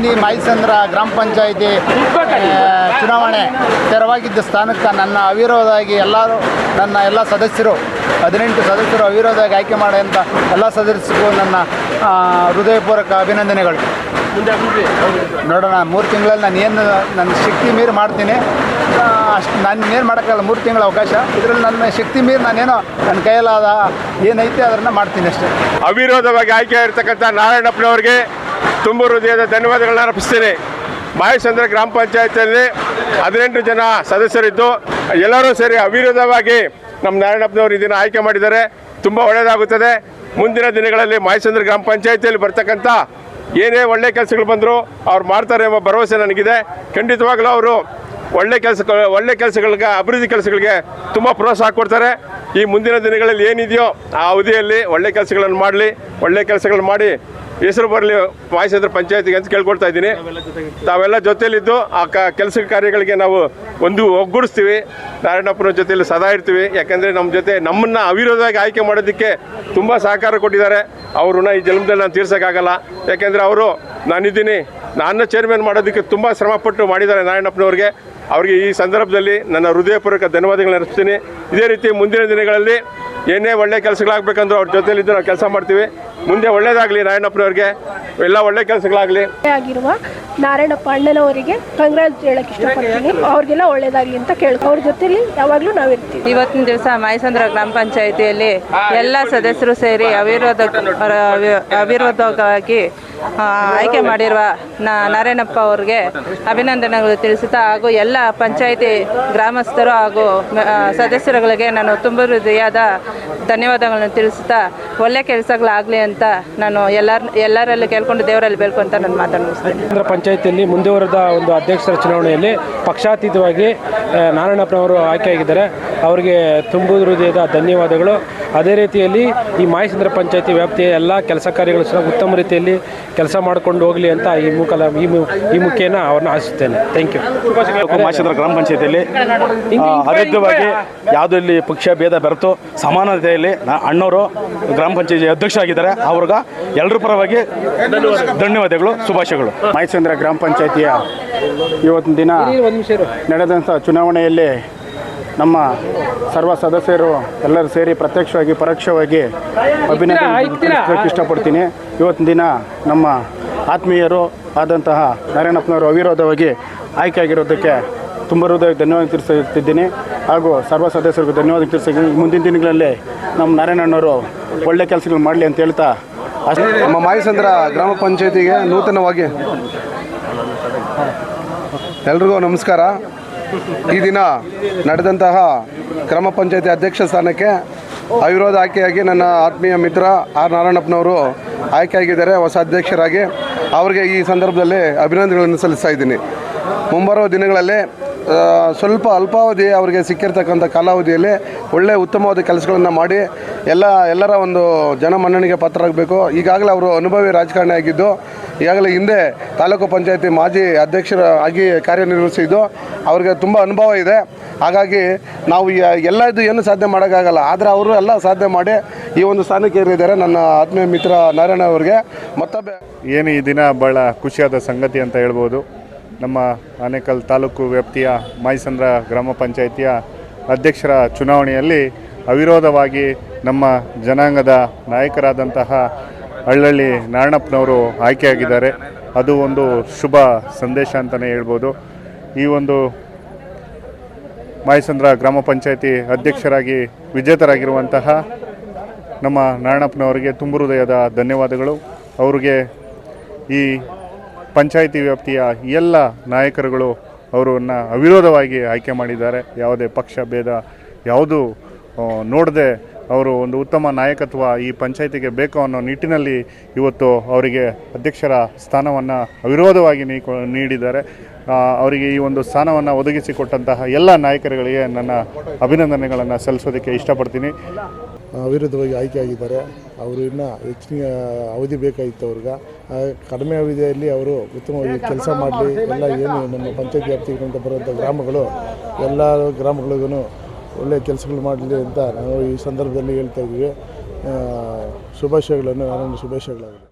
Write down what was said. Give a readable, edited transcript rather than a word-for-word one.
ಬನ್ನಿ ಮಾಯಸಂದ್ರ ಗ್ರಾಮ ಪಂಚಾಯಿತಿ ಚುನಾವಣೆ ತೆರವಾಗಿದ್ದ ಸ್ಥಾನಕ್ಕೆ ನನ್ನ ಅವಿರೋಧವಾಗಿ ಎಲ್ಲ ಸದಸ್ಯರು 18 ಸದಸ್ಯರು ಅವಿರೋಧವಾಗಿ ಆಯ್ಕೆ ಮಾಡೋಂಥ ಎಲ್ಲ ಸದಸ್ಯರಿಗೂ ನನ್ನ ಹೃದಯಪೂರ್ವಕ ಅಭಿನಂದನೆಗಳು. ನೋಡೋಣ, 3 ತಿಂಗಳಲ್ಲಿ ನನ್ನ ಶಕ್ತಿ ಮೀರಿ ಮಾಡ್ತೀನಿ. ಅಷ್ಟು ನಾನು ಏನು ಮಾಡೋಕ್ಕಲ್ಲ, 3 ತಿಂಗಳ ಅವಕಾಶ. ಇದರಲ್ಲಿ ನನ್ನ ಶಕ್ತಿ ಮೀರಿ ನಾನೇನೋ ನನ್ನ ಕೈಯಲ್ಲಾದ ಏನೈತೆ ಅದನ್ನು ಮಾಡ್ತೀನಿ ಅಷ್ಟೇ. ಅವಿರೋಧವಾಗಿ ಆಯ್ಕೆ ಆಗಿರ್ತಕ್ಕಂಥ ನಾರಾಯಣಪ್ಪನವ್ರಿಗೆ ತುಂಬ ಹೃದಯದ ಧನ್ಯವಾದಗಳನ್ನ ಅರ್ಪಿಸ್ತೀನಿ. ಮಾಯಸಂದ್ರ ಗ್ರಾಮ ಪಂಚಾಯತಿಯಲ್ಲಿ 18 ಜನ ಸದಸ್ಯರಿದ್ದು ಎಲ್ಲರೂ ಸೇರಿ ಅವಿರೋಧವಾಗಿ ನಮ್ಮ ನಾರಾಯಣಪ್ಪನವರು ಇದನ್ನು ಆಯ್ಕೆ ಮಾಡಿದ್ದಾರೆ. ತುಂಬ ಒಳ್ಳೆಯದಾಗುತ್ತದೆ. ಮುಂದಿನ ದಿನಗಳಲ್ಲಿ ಮಾಯಸಂದ್ರ ಗ್ರಾಮ ಪಂಚಾಯತಿಯಲ್ಲಿ ಬರ್ತಕ್ಕಂಥ ಏನೇ ಒಳ್ಳೆ ಕೆಲಸಗಳು ಬಂದರೂ ಅವ್ರು ಮಾಡ್ತಾರೆ ಎಂಬ ಭರವಸೆ ನನಗಿದೆ. ಖಂಡಿತವಾಗಲೂ ಅವರು ಒಳ್ಳೆ ಕೆಲಸಗಳಿಗೆ ಅಭಿವೃದ್ಧಿ ಕೆಲಸಗಳಿಗೆ ತುಂಬ ಪ್ರೋತ್ಸಾಹ ಕೊಡ್ತಾರೆ. ಈ ಮುಂದಿನ ದಿನಗಳಲ್ಲಿ ಏನಿದೆಯೋ ಆ ಅವಧಿಯಲ್ಲಿ ಒಳ್ಳೆ ಕೆಲಸಗಳನ್ನು ಮಾಡಲಿ, ಒಳ್ಳೆ ಕೆಲಸಗಳನ್ನು ಮಾಡಿ ಹೆಸರು ಬರಲಿ ಮಾಯಸಂದ್ರ ಪಂಚಾಯತಿಗೆ ಅಂತ ಕೇಳ್ಕೊಳ್ತಾ ಇದ್ದೀನಿ. ತಾವೆಲ್ಲ ಜೊತೆಯಲ್ಲಿದ್ದು ಆ ಕೆಲಸ ಕಾರ್ಯಗಳಿಗೆ ನಾವು ಒಗ್ಗೂಡಿಸ್ತೀವಿ. ನಾರಾಯಣಪ್ಪನ ಜೊತೆಯಲ್ಲಿ ಸದಾ ಇರ್ತೀವಿ. ಯಾಕೆಂದರೆ ನಮ್ಮ ಜೊತೆ ನಮ್ಮನ್ನು ಅವಿರೋಧವಾಗಿ ಆಯ್ಕೆ ಮಾಡೋದಕ್ಕೆ ತುಂಬ ಸಹಕಾರ ಕೊಟ್ಟಿದ್ದಾರೆ. ಅವ್ರನ್ನ ಈ ಜನ್ಮದಲ್ಲಿ ನಾನು ತೀರ್ಸೋಕ್ಕಾಗಲ್ಲ. ಯಾಕೆಂದರೆ ಅವರು ನಾನಿದ್ದೀನಿ, ನನ್ನ ಚೇರ್ಮನ್ ಮಾಡೋದಕ್ಕೆ ತುಂಬ ಶ್ರಮಪಟ್ಟು ಮಾಡಿದ್ದಾರೆ ನಾರಾಯಣಪ್ಪನವ್ರಿಗೆ. ಅವರಿಗೆ ಈ ಸಂದರ್ಭದಲ್ಲಿ ನನ್ನ ಹೃದಯಪೂರ್ವಕ ಧನ್ಯವಾದಗಳನ್ನ ಅರ್ಪಿಸ್ತೀನಿ. ಇದೇ ರೀತಿ ಮುಂದಿನ ದಿನಗಳಲ್ಲಿ ಏನೇ ಒಳ್ಳೆ ಕೆಲಸಗಳಾಗಬೇಕಂದ್ರೂ ಅವ್ರ ಜೊತೆಲಿದ್ದು ನಾವು ಕೆಲಸ ಮಾಡ್ತೀವಿ. ಮುಂದೆ ಒಳ್ಳೇದಾಗಲಿ ನಾರಾಯಣಪ್ಪನವ್ರಿಗೆ, ಎಲ್ಲ ಒಳ್ಳೆ ಕೆಲಸಗಳಾಗಲಿ. ಆಗಿರುವ ನಾರಾಯಣಪ್ಪ ಅಣ್ಣನವರಿಗೆ ಕಂಗ್ರಾಟ್ಸ್ ಹೇಳಕ್ಕೆ ಇಷ್ಟಪಡ್ತೀನಿ. ಅವ್ರಿಗೆಲ್ಲ ಒಳ್ಳೇದಾಗಲಿ ಅಂತ ಅವ್ರ ಜೊತೆಲಿ ಯಾವಾಗಲೂ ನಾವಿರ್ತೀವಿ. ಇವತ್ತಿನ ದಿವಸ ಮಾಯಸಂದ್ರ ಗ್ರಾಮ ಪಂಚಾಯಿತಿಯಲ್ಲಿ ಎಲ್ಲ ಸದಸ್ಯರು ಸೇರಿ ಅವಿರೋಧವಾಗಿ ಆಯ್ಕೆ ಮಾಡಿರುವ ನಾರಾಯಣಪ್ಪ ಅವ್ರಿಗೆ ಅಭಿನಂದನೆಗಳು ತಿಳಿಸುತ್ತಾ, ಹಾಗೂ ಎಲ್ಲ ಪಂಚಾಯಿತಿ ಗ್ರಾಮಸ್ಥರು ಹಾಗೂ ಸದಸ್ಯರುಗಳಿಗೆ ನಾನು ತುಂಬ ಹೃದಯದ ಧನ್ಯವಾದಗಳನ್ನು ತಿಳಿಸುತ್ತಾ, ಒಳ್ಳೆ ಕೆಲಸಗಳಾಗಲಿ ಅಂತ ನಾನು ಎಲ್ಲರಲ್ಲೂ ಕೇಳ್ಕೊಂಡು ದೇವರಲ್ಲಿ ಬೇಡ್ಕೊಂತ ನಾನು ಮಾತನಾಡ್ತೀನಿ. ಪಂಚಾಯಿತಿಯಲ್ಲಿ ಮುಂದುವರೆದ ಒಂದು ಅಧ್ಯಕ್ಷರ ಚುನಾವಣೆಯಲ್ಲಿ ಪಕ್ಷಾತೀತವಾಗಿ ನಾರಾಯಣಪ್ಪನವರು ಆಯ್ಕೆಯಾಗಿದ್ದಾರೆ. ಅವರಿಗೆ ತುಂಬ ಹೃದಯದ ಧನ್ಯವಾದಗಳು. ಅದೇ ರೀತಿಯಲ್ಲಿ ಈ ಮಾಯಸಂದ್ರ ಪಂಚಾಯಿತಿ ವ್ಯಾಪ್ತಿಯ ಎಲ್ಲ ಕೆಲಸ ಕಾರ್ಯಗಳು ಸಹ ಉತ್ತಮ ರೀತಿಯಲ್ಲಿ ಕೆಲಸ ಮಾಡಿಕೊಂಡು ಹೋಗಲಿ ಅಂತ ಈ ಮುಖೇನ ಅವ್ರನ್ನ ಆಶಿಸ್ತೇನೆ. Thank you. ಮಾಯಸಂದ್ರ ಗ್ರಾಮ ಪಂಚಾಯಿತಿಯಲ್ಲಿ ಅವಿರೋಧವಾಗಿ ಯಾವುದೂ ಇಲ್ಲಿ ಪಕ್ಷ ಭೇದ ಬೆರೆತು ಸಮಾನತೆಯಲ್ಲಿ ಅಣ್ಣವರು ಗ್ರಾಮ ಪಂಚಾಯಿತಿ ಅಧ್ಯಕ್ಷ ಆಗಿದ್ದಾರೆ. ಅವ್ರಿಗೆ ಎಲ್ಲರ ಪರವಾಗಿ ಧನ್ಯವಾದಗಳು, ಶುಭಾಶಯಗಳು. ಮಾಯಸಂದ್ರ ಗ್ರಾಮ ಪಂಚಾಯಿತಿಯ ಇವತ್ತಿನ ದಿನ ನಡೆದಂಥ ಚುನಾವಣೆಯಲ್ಲಿ ನಮ್ಮ ಸರ್ವ ಸದಸ್ಯರು ಎಲ್ಲರೂ ಸೇರಿ ಪ್ರತ್ಯಕ್ಷವಾಗಿ ಪರೋಕ್ಷವಾಗಿ ಅಭಿನಂದನೆ ಇಷ್ಟಪಡ್ತೀನಿ. ಇವತ್ತಿನ ದಿನ ನಮ್ಮ ಆತ್ಮೀಯರು ಆದಂತಹ ನಾರಾಯಣಪ್ಪನವರು ಅವಿರೋಧವಾಗಿ ಆಯ್ಕೆ ಆಗಿರೋದಕ್ಕೆ ತುಂಬ ಹೃದಯ ಧನ್ಯವಾದ ತಿಳಿಸುತ್ತಿದ್ದೀನಿ. ಹಾಗೂ ಸರ್ವ ಸದಸ್ಯರಿಗೂ ಧನ್ಯವಾದ ತಿಳಿಸಿದ್ದೀನಿ. ಮುಂದಿನ ದಿನಗಳಲ್ಲಿ ನಮ್ಮ ನಾರಾಯಣಣ್ಣವರು ಒಳ್ಳೆ ಕೆಲಸಗಳು ಮಾಡಲಿ ಅಂತ ಹೇಳ್ತಾ ನಮ್ಮ ಮಾಯಸಂದ್ರ ಗ್ರಾಮ ಪಂಚಾಯತಿಗೆ ನೂತನವಾಗಿ ಎಲ್ರಿಗೂ ನಮಸ್ಕಾರ. ಈ ದಿನ ನಡೆದಂತಹ ಗ್ರಾಮ ಪಂಚಾಯತಿ ಅಧ್ಯಕ್ಷ ಸ್ಥಾನಕ್ಕೆ ಅವಿರೋಧ ಆಯ್ಕೆಯಾಗಿ ನನ್ನ ಆತ್ಮೀಯ ಮಿತ್ರ ಆರ್ ನಾರಾಯಣಪ್ಪನವರು ಆಯ್ಕೆಯಾಗಿದ್ದಾರೆ ಹೊಸ ಅಧ್ಯಕ್ಷರಾಗಿ. ಅವರಿಗೆ ಈ ಸಂದರ್ಭದಲ್ಲಿ ಅಭಿನಂದನೆಗಳನ್ನು ಸಲ್ಲಿಸ್ತಾ ಇದ್ದೀನಿ. ಮುಂಬರುವ ದಿನಗಳಲ್ಲಿ ಸ್ವಲ್ಪ ಅಲ್ಪಾವಧಿ ಅವರಿಗೆ ಸಿಕ್ಕಿರ್ತಕ್ಕಂಥ ಕಾಲಾವಧಿಯಲ್ಲಿ ಒಳ್ಳೆಯ ಉತ್ತಮವಾದ ಕೆಲಸಗಳನ್ನು ಮಾಡಿ ಎಲ್ಲರ ಒಂದು ಜನಮನ್ನಣೆಗೆ ಪಾತ್ರರಾಗಬೇಕು. ಈಗಾಗಲೇ ಅವರು ಅನುಭವಿ ರಾಜಕಾರಣಿ ಆಗಿದ್ದು, ಈಗಾಗಲೇ ಹಿಂದೆ ತಾಲೂಕು ಪಂಚಾಯತಿ ಮಾಜಿ ಅಧ್ಯಕ್ಷರಾಗಿ ಕಾರ್ಯನಿರ್ವಹಿಸಿದ್ದು, ಅವ್ರಿಗೆ ತುಂಬ ಅನುಭವ ಇದೆ. ಹಾಗಾಗಿ ನಾವು ಇದು ಏನು ಸಾಧನೆ ಮಾಡೋಕ್ಕಾಗಲ್ಲ, ಆದರೆ ಅವರು ಎಲ್ಲ ಸಾಧನೆ ಮಾಡಿ ಈ ಒಂದು ಸ್ಥಾನಕ್ಕೆ ಏರಿದ್ದಾರೆ. ನನ್ನ ಆತ್ಮೀಯ ಮಿತ್ರ ನಾರಾಯಣ ಅವರಿಗೆ ಮತ್ತೊಬ್ಬ ಏನು ಈ ದಿನ ಭಾಳ ಖುಷಿಯಾದ ಸಂಗತಿ ಅಂತ ಹೇಳ್ಬೋದು. ನಮ್ಮ ಆನೇಕಲ್ ತಾಲೂಕು ವ್ಯಾಪ್ತಿಯ ಮಾಯಸಂದ್ರ ಗ್ರಾಮ ಪಂಚಾಯಿತಿಯ ಅಧ್ಯಕ್ಷರ ಚುನಾವಣೆಯಲ್ಲಿ ಅವಿರೋಧವಾಗಿ ನಮ್ಮ ಜನಾಂಗದ ನಾಯಕರಾದಂತಹ ಹಳ್ಳಳ್ಳಿ ನಾರಾಯಣಪ್ಪನವರು ಆಯ್ಕೆಯಾಗಿದ್ದಾರೆ. ಅದು ಒಂದು ಶುಭ ಸಂದೇಶ ಅಂತಲೇ ಹೇಳ್ಬೋದು. ಈ ಒಂದು ಮಾಯಸಂದ್ರ ಗ್ರಾಮ ಪಂಚಾಯಿತಿ ಅಧ್ಯಕ್ಷರಾಗಿ ವಿಜೇತರಾಗಿರುವಂತಹ ನಮ್ಮ ನಾರಾಯಣಪ್ಪನವರಿಗೆ ತುಂಬ ಹೃದಯದ ಧನ್ಯವಾದಗಳು. ಅವರಿಗೆ ಈ ಪಂಚಾಯಿತಿ ವ್ಯಾಪ್ತಿಯ ಎಲ್ಲ ನಾಯಕರುಗಳು ಅವರನ್ನು ಅವಿರೋಧವಾಗಿ ಆಯ್ಕೆ ಮಾಡಿದ್ದಾರೆ. ಯಾವುದೇ ಪಕ್ಷ ಭೇದ ಯಾವುದೂ ನೋಡದೆ ಅವರು ಒಂದು ಉತ್ತಮ ನಾಯಕತ್ವ ಈ ಪಂಚಾಯಿತಿಗೆ ಬೇಕು ಅನ್ನೋ ನಿಟ್ಟಿನಲ್ಲಿ ಇವತ್ತು ಅವರಿಗೆ ಅಧ್ಯಕ್ಷರ ಸ್ಥಾನವನ್ನು ಅವಿರೋಧವಾಗಿ ನೀಡಿದ್ದಾರೆ. ಅವರಿಗೆ ಈ ಒಂದು ಸ್ಥಾನವನ್ನು ಒದಗಿಸಿಕೊಟ್ಟಂತಹ ಎಲ್ಲ ನಾಯಕರುಗಳಿಗೆ ನನ್ನ ಅಭಿನಂದನೆಗಳನ್ನು ಸಲ್ಲಿಸೋದಕ್ಕೆ ಇಷ್ಟಪಡ್ತೀನಿ. ಅವಿರೋಧವಾಗಿ ಆಯ್ಕೆ ಆಗಿದ್ದಾರೆ. ಅವರು ಇನ್ನೂ ಹೆಚ್ಚಿನ ಅವಧಿ ಬೇಕಾಗಿತ್ತು. ಅವ್ರಿಗೆ ಕಡಿಮೆ ಅವಧಿಯಲ್ಲಿ ಅವರು ಉತ್ತಮವಾಗಿ ಕೆಲಸ ಮಾಡಲಿ. ಎಲ್ಲ ಏನು ನಮ್ಮ ಪಂಚಾಯತ್ ವ್ಯಾಪ್ತಿಗಳಿಂದ ಬರುವಂಥ ಗ್ರಾಮಗಳು ಎಲ್ಲ ಗ್ರಾಮಗಳಿಗೂ ಒಳ್ಳೆಯ ಕೆಲಸಗಳು ಮಾಡಲಿ ಅಂತ ನಾವು ಈ ಸಂದರ್ಭದಲ್ಲಿ ಹೇಳ್ತಾ ಇದ್ದೀವಿ. ಶುಭಾಶಯಗಳನ್ನು ಶುಭಾಶಯಗಳಾಗಲಿ.